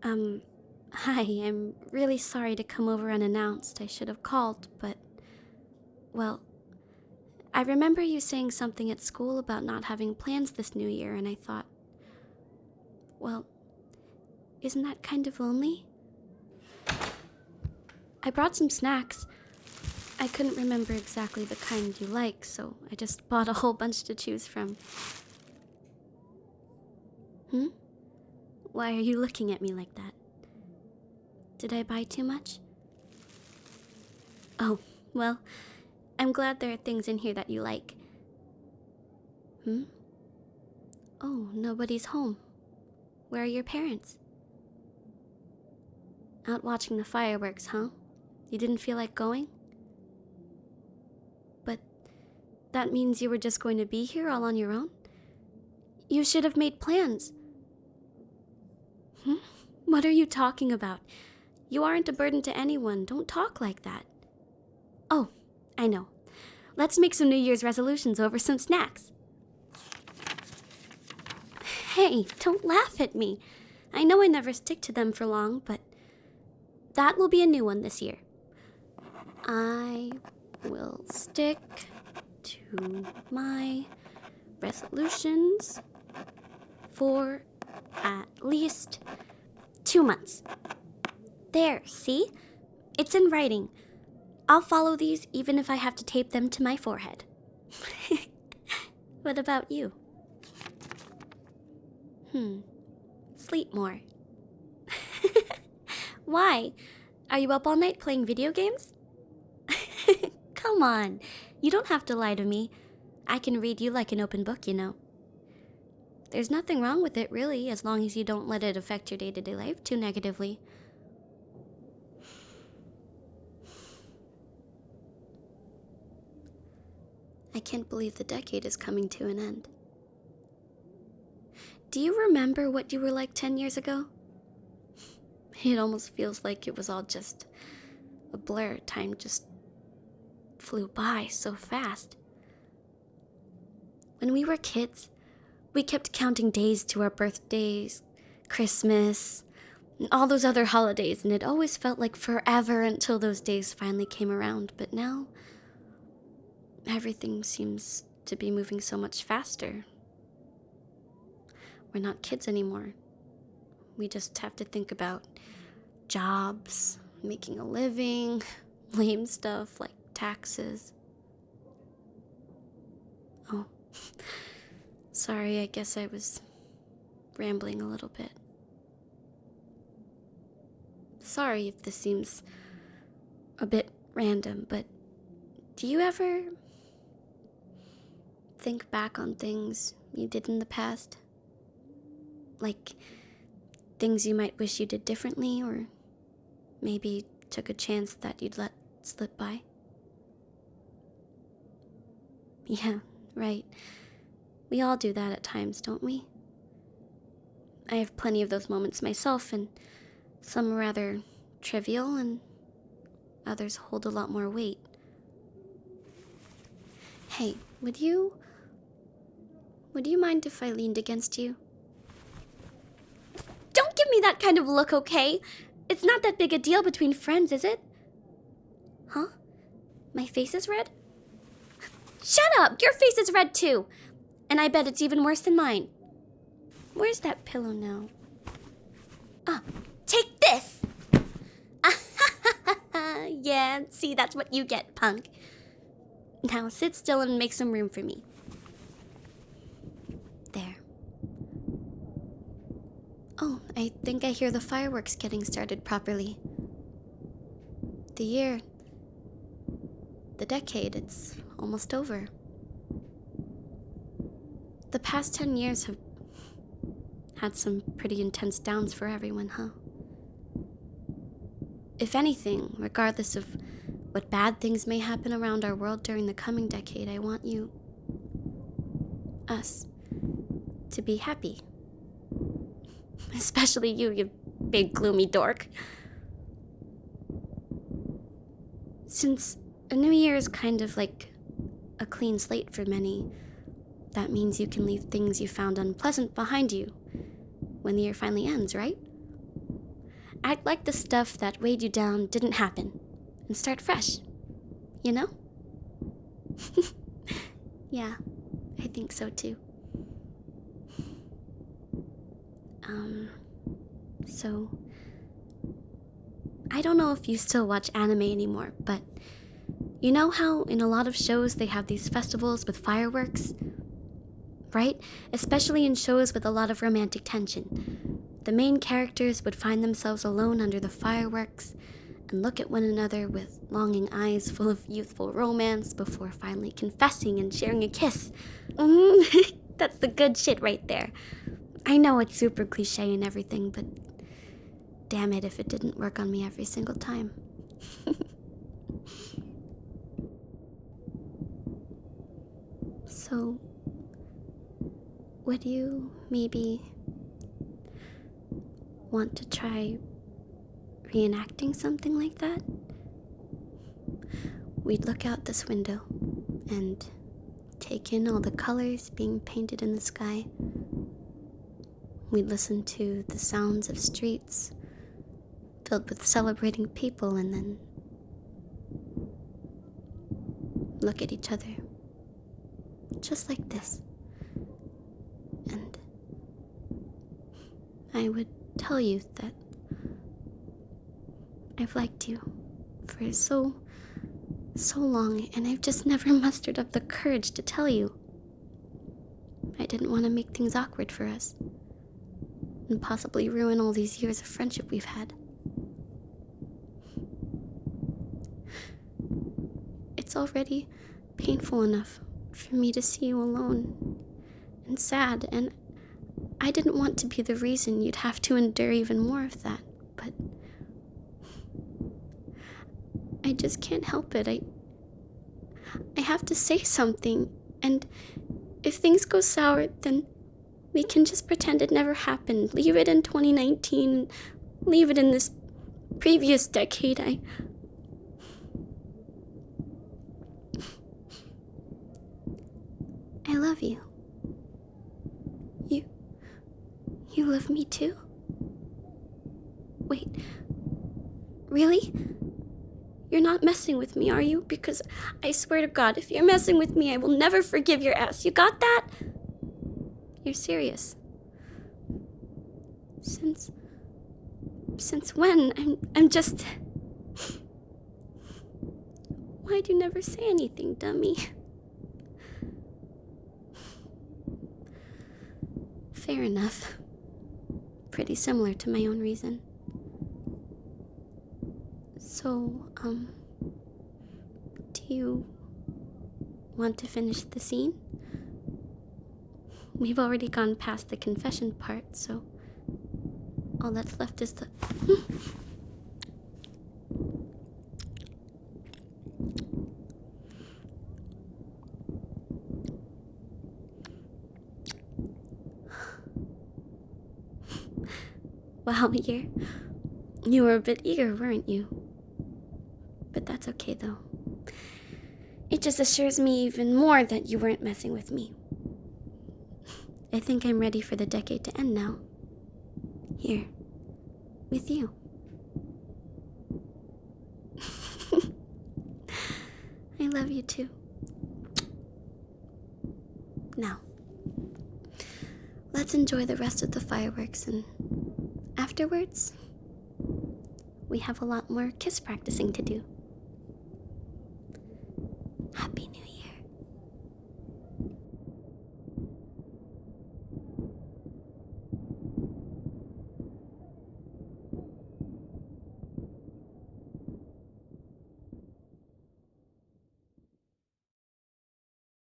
Um, Hi, I'm really sorry to come over unannounced. I should have called, but, well, I remember you saying something at school about not having plans this new year, and I thought, well, isn't that kind of lonely? I brought some snacks. I couldn't remember exactly the kind you like, so I just bought a whole bunch to choose from. Hmm? Why are you looking at me like that? Did I buy too much? Oh, well, I'm glad there are things in here that you like. Hmm? Oh, nobody's home. Where are your parents? Out watching the fireworks, huh? You didn't feel like going? But that means you were just going to be here all on your own? You should have made plans. Hmm? What are you talking about? You aren't a burden to anyone. Don't talk like that. Oh, I know. Let's make some New Year's resolutions over some snacks. Hey, don't laugh at me. I know I never stick to them for long, but that will be a new one this year. I will stick to my resolutions for at least 2 months. There, see? It's in writing. I'll follow these even if I have to tape them to my forehead. What about you? Sleep more. Why? Are you up all night playing video games? Come on. You don't have to lie to me. I can read you like an open book, you know. There's nothing wrong with it, really, as long as you don't let it affect your day-to-day life too negatively. I can't believe the decade is coming to an end. Do you remember what you were like 10 years ago? It almost feels like it was all just a blur. Time just flew by so fast. When we were kids, we kept counting days to our birthdays, Christmas, and all those other holidays, and it always felt like forever until those days finally came around. But now, everything seems to be moving so much faster. We're not kids anymore. We just have to think about jobs, making a living, lame stuff like taxes. Oh, sorry, I guess I was rambling a little bit. Sorry if this seems a bit random, but do you ever think back on things you did in the past? Like things you might wish you did differently, or maybe took a chance that you'd let slip by? Yeah, right. We all do that at times, don't we? I have plenty of those moments myself, and some are rather trivial, and others hold a lot more weight. Hey, would you mind if I leaned against you? Don't give me that kind of look, okay? It's not that big a deal between friends, is it? Huh? My face is red? Shut up! Your face is red too! And I bet it's even worse than mine. Where's that pillow now? Ah, take this! Yeah, see, that's what you get, punk. Now sit still and make some room for me. There. Oh, I think I hear the fireworks getting started properly. The year, the decade, it's almost over. The past 10 years have had some pretty intense downs for everyone, huh? If anything, regardless of what bad things may happen around our world during the coming decade, I want us, to be happy. Especially you big gloomy dork. Since a new year is kind of like a clean slate for many, that means you can leave things you found unpleasant behind you when the year finally ends, right? Act like the stuff that weighed you down didn't happen and start fresh. You know? Yeah, I think so too. So I don't know if you still watch anime anymore, but you know how in a lot of shows they have these festivals with fireworks? Right? Especially in shows with a lot of romantic tension. The main characters would find themselves alone under the fireworks and look at one another with longing eyes full of youthful romance before finally confessing and sharing a kiss. That's the good shit right there. I know it's super cliche and everything, but damn it if it didn't work on me every single time. So, would you maybe want to try reenacting something like that? We'd look out this window and take in all the colors being painted in the sky. We'd listen to the sounds of streets filled with celebrating people and then look at each other just like this. And I would tell you that I've liked you for so long, and I've just never mustered up the courage to tell you. I didn't want to make things awkward for us and possibly ruin all these years of friendship we've had. It's already painful enough for me to see you alone and sad, and I didn't want to be the reason you'd have to endure even more of that, but I just can't help it. I have to say something, and if things go sour, then we can just pretend it never happened. Leave it in 2019, leave it in this previous decade. I love you. You love me too? Wait, really? You're not messing with me, are you? Because I swear to God, if you're messing with me, I will never forgive your ass. You got that? You're serious. Since when? I'm just... Why'd you never say anything, dummy? Fair enough. Pretty similar to my own reason. So, do you want to finish the scene? We've already gone past the confession part, so all that's left is the... Wow, you were a bit eager, weren't you? But that's okay, though. It just assures me even more that you weren't messing with me. I think I'm ready for the decade to end now. Here, with you. I love you too. Now, let's enjoy the rest of the fireworks, and afterwards, we have a lot more kiss practicing to do.